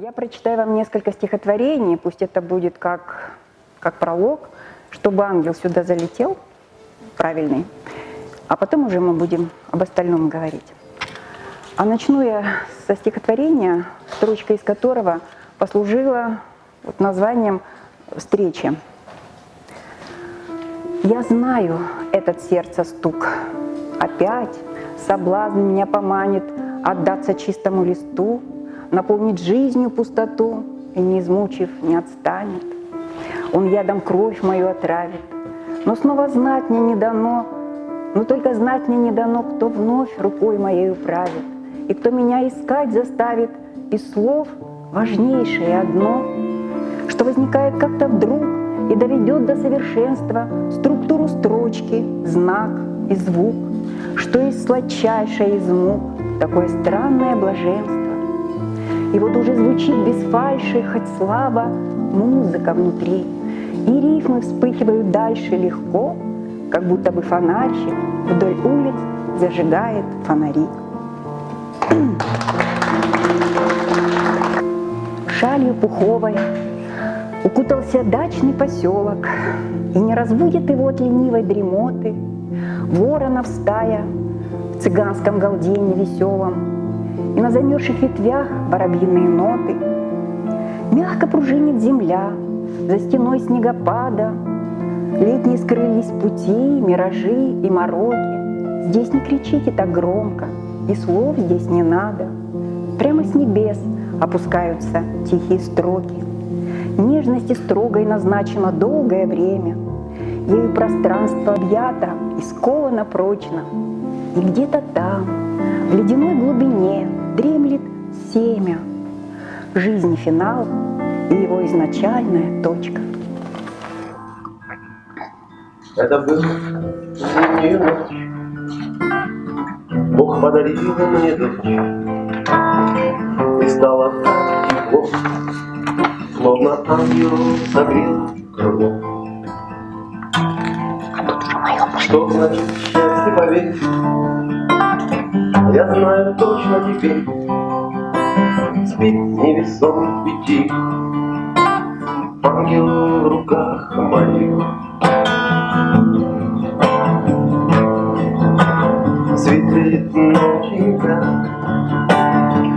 Я прочитаю вам несколько стихотворений, пусть это будет как пролог, чтобы ангел сюда залетел, правильный, а потом уже мы будем об остальном говорить. А начну я со стихотворения, строчка из которого послужила названием встречи. Я знаю этот сердце стук, опять соблазн меня поманит отдаться чистому листу, наполнить жизнью пустоту и, не измучив, не отстанет. Он ядом кровь мою отравит, но снова знать мне не дано, но только знать мне не дано, кто вновь рукой моей правит, и кто меня искать заставит из слов важнейшее одно, что возникает как-то вдруг и доведет до совершенства структуру строчки, знак и звук, что есть сладчайшее из мук такое странное блаженство. И вот уже звучит без фальши, хоть слабо, музыка внутри, и рифмы вспыхивают дальше легко, как будто бы фонарщик вдоль улиц зажигает фонари. Шалью пуховой укутался дачный поселок, и не разбудит его от ленивой дремоты воронов стая в цыганском галдении веселом, и на замерзших ветвях воробьиные ноты. Мягко пружинит земля за стеной снегопада, летние скрылись пути, миражи и мороки. Здесь не кричите так громко, и слов здесь не надо. Прямо с небес опускаются тихие строки. Нежности строгой назначено долгое время, ею пространство объято и сковано прочно. И где-то там, в ледяной глубине, дремлет семя жизни финал и его изначальная точка. Это был зимняя ночь, Бог подарил мне дочь, и стало так тепло, словно ангел согрел крыло. Что значит счастье, поверь, я знаю точно теперь. Спит невесом пяти, ангел в руках моих. Светлеет ноченька,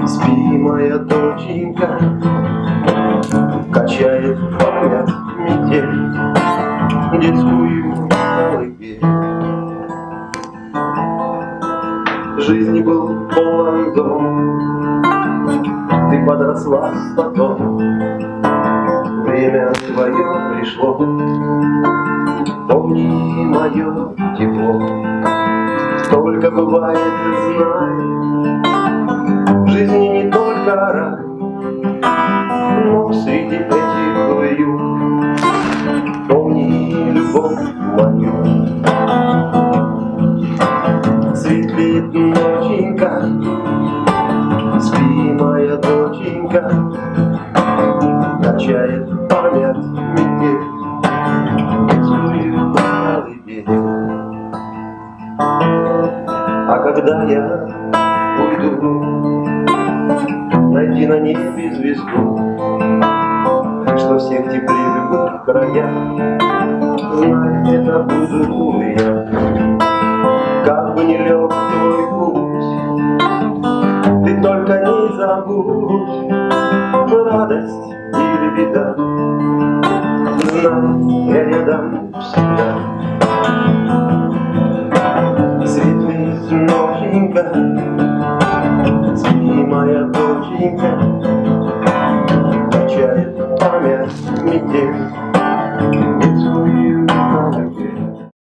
спи, моя доченька, качает память метель детскую колыбель. Жизни был полон дом, ты подросла потом, время твое пришло, помни мое тепло. Только бывает, знай, в жизни не только рай, но среди этих вьюг помни любовь мою. Светлеет ноченька, спи, моя доченька, качает память метель детскую колыбель. А когда я уйду, найди на небе звезду, что всех теплее любых краях, знай, это буду я. Как бы ни лег твой путь, ты только не забудь, радость или беда, знай, я рядом всегда. Светлеет ноченька, спи, моя доченька, качает память метель